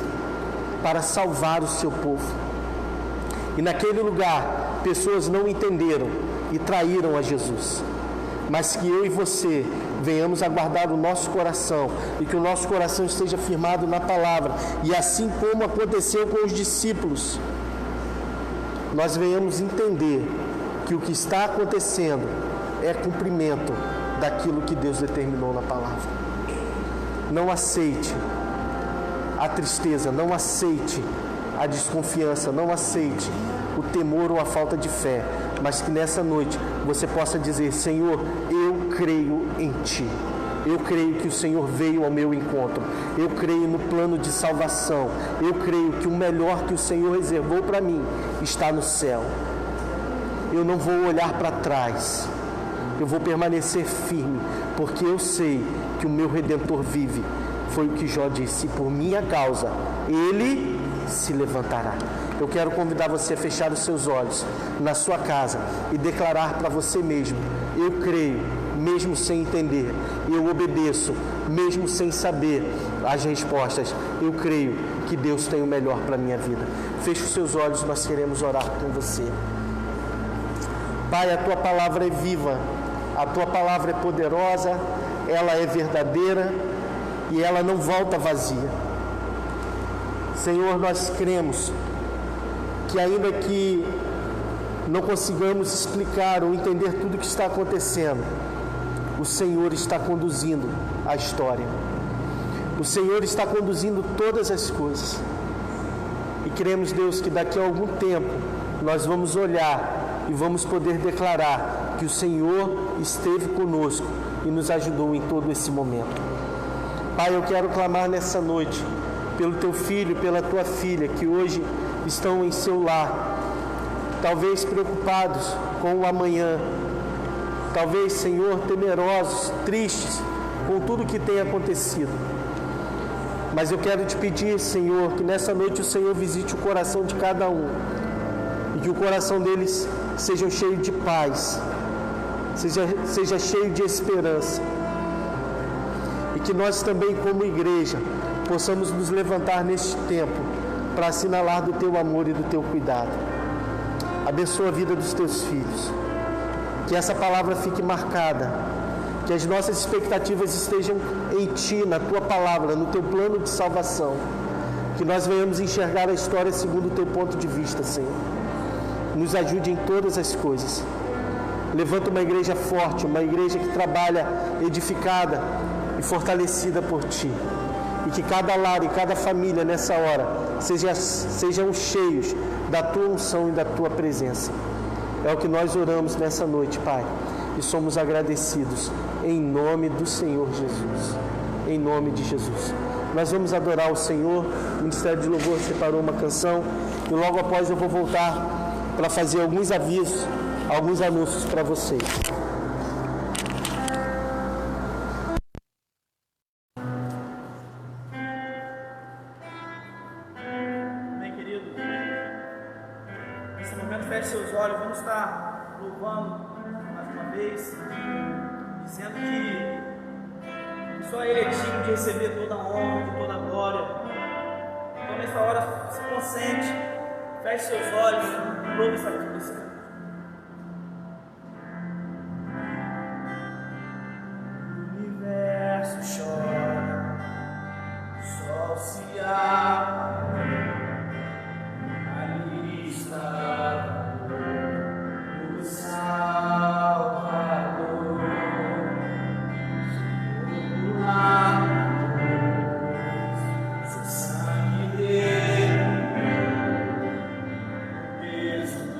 para salvar o seu povo. E naquele lugar, pessoas não entenderam e traíram a Jesus. Mas que eu e você venhamos a guardar o nosso coração e que o nosso coração esteja firmado na palavra. E assim como aconteceu com os discípulos, nós venhamos entender que o que está acontecendo é cumprimento daquilo que Deus determinou na palavra. Não aceite a tristeza, não aceite a desconfiança, não aceite o temor ou a falta de fé, mas que nessa noite você possa dizer: Senhor, eu creio em Ti. Eu creio que o Senhor veio ao meu encontro. Eu creio no plano de salvação. Eu creio que o melhor que o Senhor reservou para mim está no céu. eu não vou olhar para trás. Eu vou permanecer firme, porque eu sei que o meu Redentor vive. Foi o que Jó disse: por minha causa, ele se levantará. Eu quero convidar você a fechar os seus olhos na sua casa e declarar para você mesmo: eu creio, mesmo sem entender. Eu obedeço, mesmo sem saber as respostas. Eu creio que Deus tem o melhor para a minha vida. Feche os seus olhos, nós queremos orar com você. Pai, a Tua palavra é viva, a Tua palavra é poderosa, ela é verdadeira e ela não volta vazia. Senhor, nós cremos que ainda que não consigamos explicar ou entender tudo o que está acontecendo, o Senhor está conduzindo a história. O Senhor está conduzindo todas as coisas. E cremos, Deus, que daqui a algum tempo nós vamos olhar e vamos poder declarar que o Senhor esteve conosco e nos ajudou em todo esse momento. Pai, eu quero clamar nessa noite pelo Teu filho e pela Tua filha que hoje estão em seu lar, talvez preocupados com o amanhã, talvez, Senhor, temerosos, tristes com tudo que tem acontecido. Mas eu quero Te pedir, Senhor, que nessa noite o Senhor visite o coração de cada um e que o coração deles seja cheio de paz, seja cheio de esperança, e que nós também, como igreja, possamos nos levantar neste tempo para assinalar do Teu amor e do Teu cuidado. Abençoa a vida dos Teus filhos, que essa palavra fique marcada, que as nossas expectativas estejam em Ti, na Tua palavra, no Teu plano de salvação, que nós venhamos enxergar a história segundo o Teu ponto de vista, Senhor. Nos ajude em todas as coisas. Levanta uma igreja forte, uma igreja que trabalha edificada e fortalecida por Ti. E que cada lar e cada família nessa hora sejam cheios da Tua unção e da Tua presença. É o que nós oramos nessa noite, Pai. E somos agradecidos em nome do Senhor Jesus. Em nome de Jesus. Nós vamos adorar o Senhor. O Ministério de Louvor separou uma canção. E logo após eu vou voltar para fazer alguns avisos, alguns anúncios para vocês. Bem, querido, nesse momento feche seus olhos, vamos estar louvando mais uma vez, dizendo que só Ele é digno de receber toda a honra e toda a glória. Então nessa hora se concentre, feche seus olhos, louve essa vida. O universo chora, o sol se abre, ali está o Salvador, o lar, seu sangue dele, peso do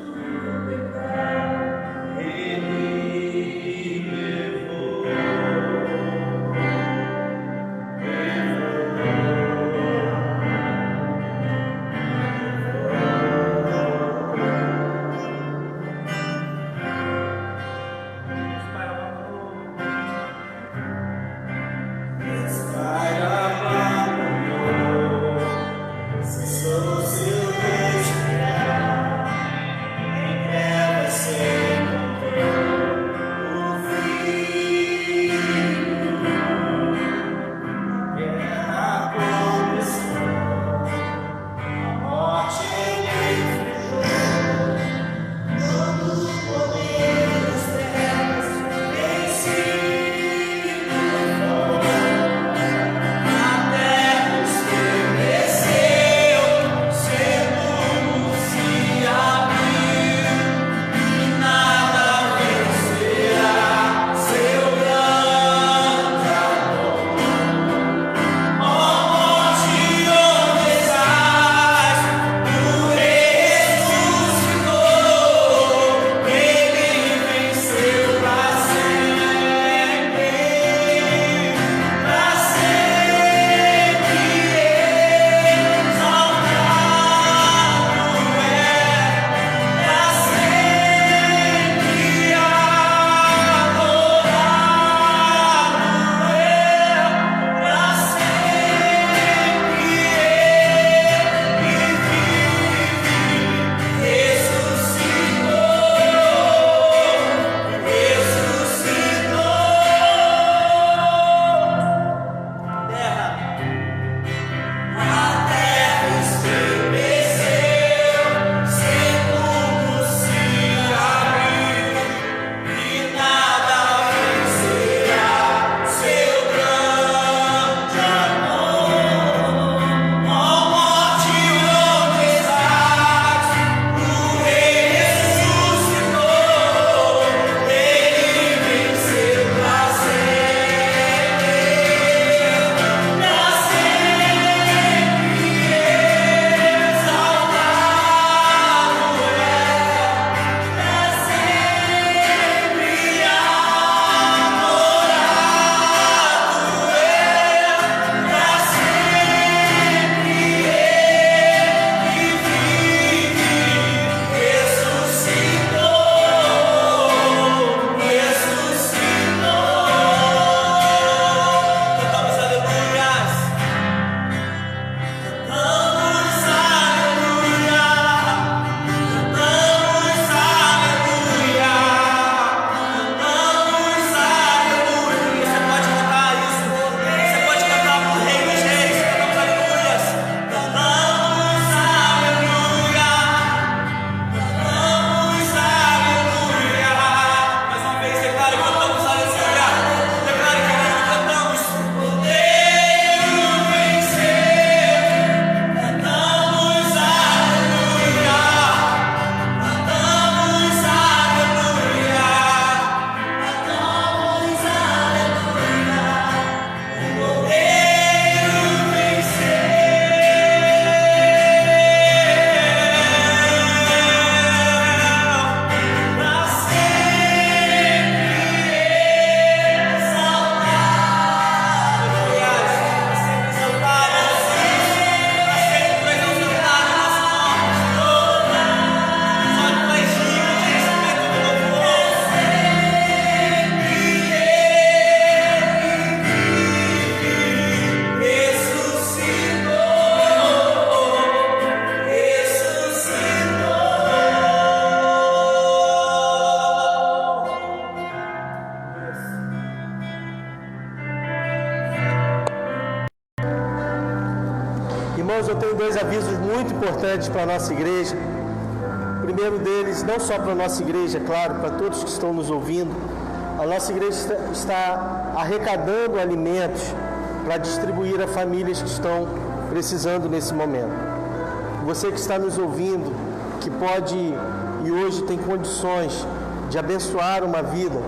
tenho 2 avisos muito importantes para a nossa igreja. O primeiro deles, não só para a nossa igreja, claro, para todos que estão nos ouvindo, a nossa igreja está arrecadando alimentos para distribuir a famílias que estão precisando nesse momento. Você que está nos ouvindo, que pode e hoje tem condições de abençoar uma vida,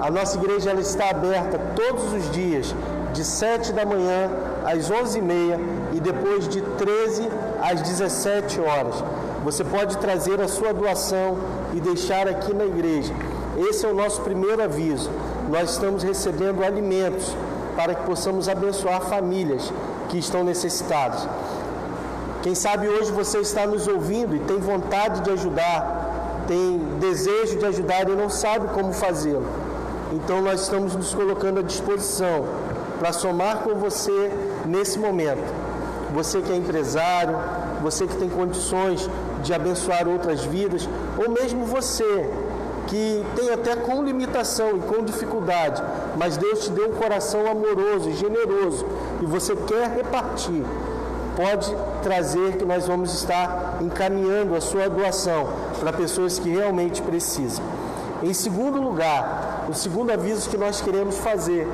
a nossa igreja ela está aberta todos os dias, de 7 da manhã às 11h30 e depois de 13 às 17 horas. Você pode trazer a sua doação e deixar aqui na igreja. Esse é o nosso primeiro aviso. Nós estamos recebendo alimentos para que possamos abençoar famílias que estão necessitadas. Quem sabe hoje você está nos ouvindo e tem vontade de ajudar, tem desejo de ajudar e não sabe como fazê-lo. Então nós estamos nos colocando à disposição para somar com você nesse momento. Você que é empresário, você que tem condições de abençoar outras vidas, ou mesmo você que tem até com limitação e com dificuldade, mas Deus te deu um coração amoroso e generoso e você quer repartir, pode trazer que nós vamos estar encaminhando a sua doação para pessoas que realmente precisam. Em segundo lugar, o segundo aviso que nós queremos fazer,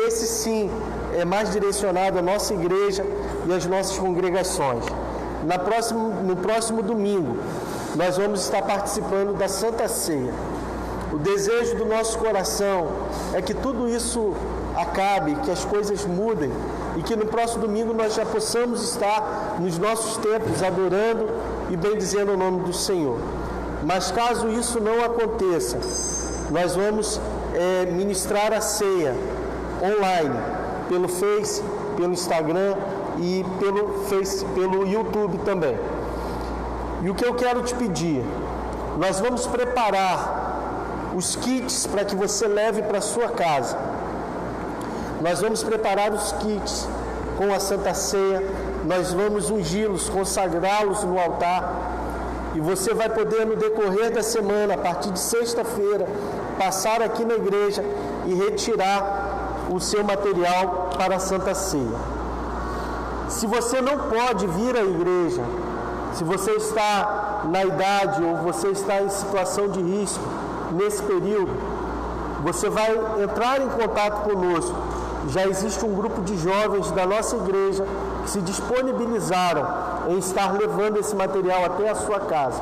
esse sim é mais direcionado à nossa igreja e às nossas congregações. No próximo domingo, nós vamos estar participando da Santa Ceia. O desejo do nosso coração é que tudo isso acabe, que as coisas mudem e que no próximo domingo nós já possamos estar nos nossos templos adorando e bendizendo o nome do Senhor. Mas caso isso não aconteça, nós vamos ministrar a ceia online, pelo Face, pelo Instagram e pelo YouTube também. E o que eu quero te pedir, nós vamos preparar os kits para que você leve para a sua casa. Nós vamos preparar os kits com a Santa Ceia, nós vamos ungí-los, consagrá-los no altar, e você vai poder no decorrer da semana, a partir de sexta-feira, passar aqui na igreja e retirar o seu material para a Santa Ceia. Se você não pode vir à igreja, se você está na idade ou você está em situação de risco nesse período, você vai entrar em contato conosco. Já existe um grupo de jovens da nossa igreja que se disponibilizaram em estar levando esse material até a sua casa.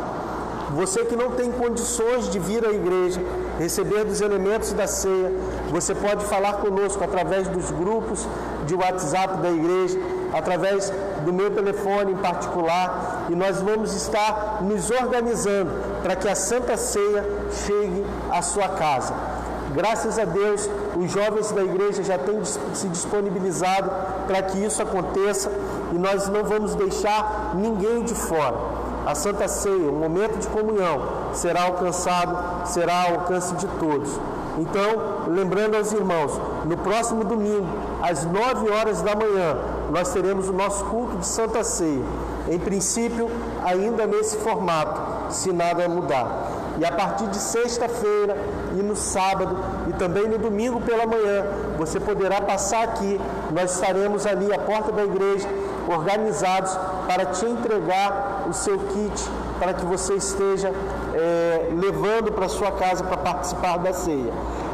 Você que não tem condições de vir à igreja, receber dos elementos da ceia, você pode falar conosco através dos grupos de WhatsApp da igreja, através do meu telefone em particular, e nós vamos estar nos organizando para que a Santa Ceia chegue à sua casa. Graças a Deus, os jovens da igreja já têm se disponibilizado para que isso aconteça e nós não vamos deixar ninguém de fora. A Santa Ceia, o momento de comunhão, será ao alcance de todos. Então, lembrando aos irmãos, no próximo domingo, às 9 horas da manhã, nós teremos o nosso culto de Santa Ceia. Em princípio, ainda nesse formato, se nada mudar. E a partir de sexta-feira e no sábado e também no domingo pela manhã, você poderá passar aqui. Nós estaremos ali à porta da igreja, organizados para te entregar o seu kit, para que você esteja levando para sua casa para participar da ceia.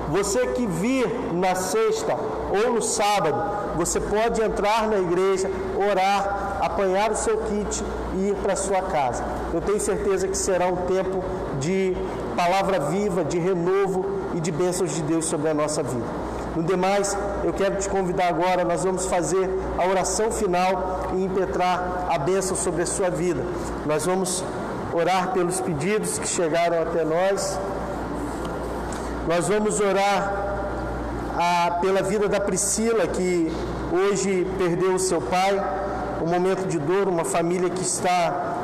Você que vir na sexta ou no sábado, você pode entrar na igreja, orar, apanhar o seu kit e ir para sua casa. Eu tenho certeza que será um tempo de palavra viva, de renovo e de bênçãos de Deus sobre a nossa vida. No demais, eu quero te convidar agora, nós vamos fazer a oração final e impetrar a bênção sobre a sua vida. Nós vamos orar pelos pedidos que chegaram até nós. Nós vamos orar pela vida da Priscila, que hoje perdeu o seu pai, um momento de dor, uma família que está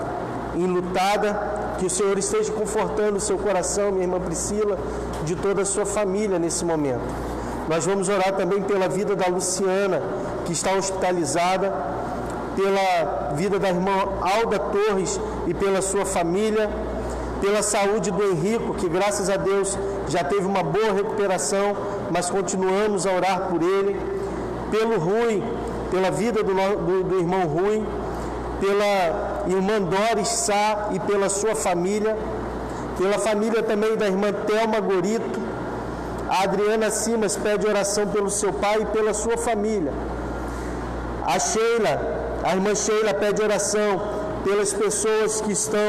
enlutada. Que o Senhor esteja confortando o seu coração, minha irmã Priscila, de toda a sua família nesse momento. Nós vamos orar também pela vida da Luciana, que está hospitalizada, pela vida da irmã Alda Torres e pela sua família, pela saúde do Henrico, que graças a Deus já teve uma boa recuperação, mas continuamos a orar por ele, pelo Rui, pela vida do irmão Rui, pela irmã Doris Sá e pela sua família, pela família também da irmã Thelma Gorito. A Adriana Simas pede oração pelo seu pai e pela sua família. A irmã Sheila pede oração pelas pessoas que estão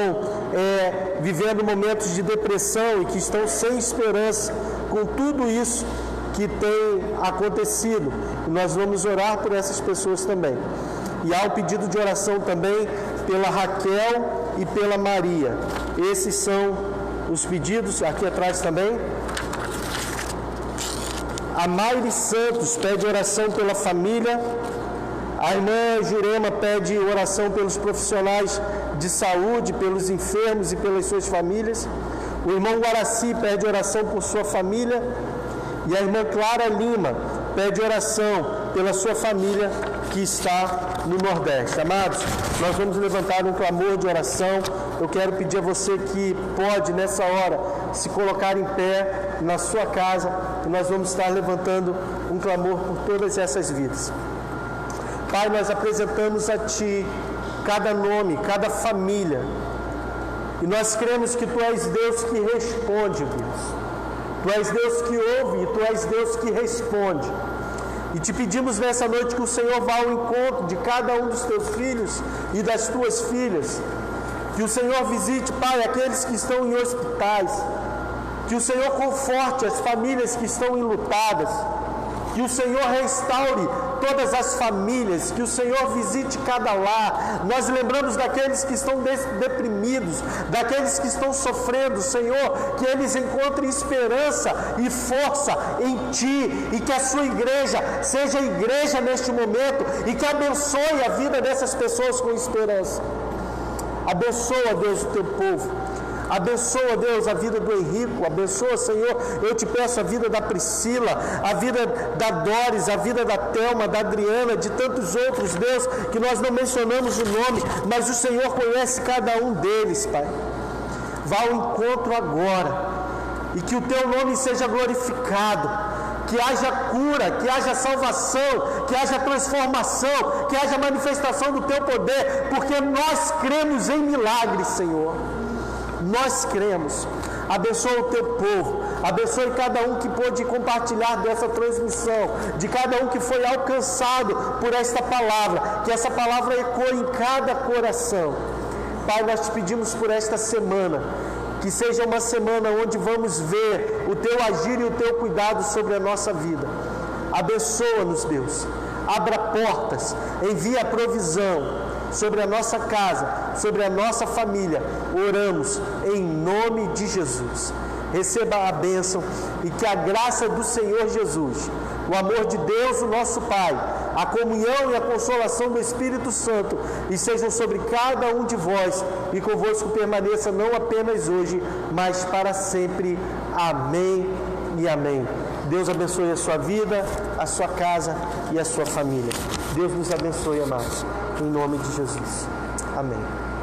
vivendo momentos de depressão e que estão sem esperança com tudo isso que tem acontecido. E nós vamos orar por essas pessoas também. E há um pedido de oração também pela Raquel e pela Maria. Esses são os pedidos, aqui atrás também. A Maire Santos pede oração pela família. A irmã Jurema pede oração pelos profissionais de saúde, pelos enfermos e pelas suas famílias. O irmão Guaraci pede oração por sua família. E a irmã Clara Lima pede oração pela sua família que está no Nordeste. Amados, nós vamos levantar um clamor de oração. Eu quero pedir a você que pode, nessa hora, se colocar em pé na sua casa, e nós vamos estar levantando um clamor por todas essas vidas. Pai, nós apresentamos a Ti cada nome, cada família, e nós cremos que Tu és Deus que responde, Deus. Tu és Deus que ouve e Tu és Deus que responde. E te pedimos nessa noite que o Senhor vá ao encontro de cada um dos Teus filhos e das Tuas filhas. Que o Senhor visite, Pai, aqueles que estão em hospitais. Que o Senhor conforte as famílias que estão enlutadas. Que o Senhor restaure todas as famílias, que o Senhor visite cada lar. Nós lembramos daqueles que estão deprimidos, daqueles que estão sofrendo, Senhor, que eles encontrem esperança e força em Ti, e que a sua igreja seja igreja neste momento, e que abençoe a vida dessas pessoas com esperança. Abençoa, Deus, o Teu povo. Abençoa, Deus, a vida do Henrico. Abençoa, Senhor, eu te peço a vida da Priscila, a vida da Doris, a vida da Thelma, da Adriana, de tantos outros, Deus, que nós não mencionamos o nome, mas o Senhor conhece cada um deles, Pai. Vá ao encontro agora, e que o Teu nome seja glorificado, que haja cura, que haja salvação, que haja transformação, que haja manifestação do Teu poder, porque nós cremos em milagres, Senhor. Nós cremos. Abençoa o Teu povo, abençoe cada um que pôde compartilhar dessa transmissão, de cada um que foi alcançado por esta palavra, que essa palavra ecoe em cada coração. Pai, nós te pedimos por esta semana, que seja uma semana onde vamos ver o Teu agir e o Teu cuidado sobre a nossa vida. Abençoa-nos, Deus, abra portas, envia a provisão sobre a nossa casa, sobre a nossa família. Oramos em nome de Jesus. Receba a bênção e que a graça do Senhor Jesus, o amor de Deus, o nosso Pai, a comunhão e a consolação do Espírito Santo estejam sobre cada um de vós e convosco permaneça não apenas hoje, mas para sempre. Amém e amém. Deus abençoe a sua vida, a sua casa e a sua família. Deus nos abençoe, amados. Em nome de Jesus. Amém.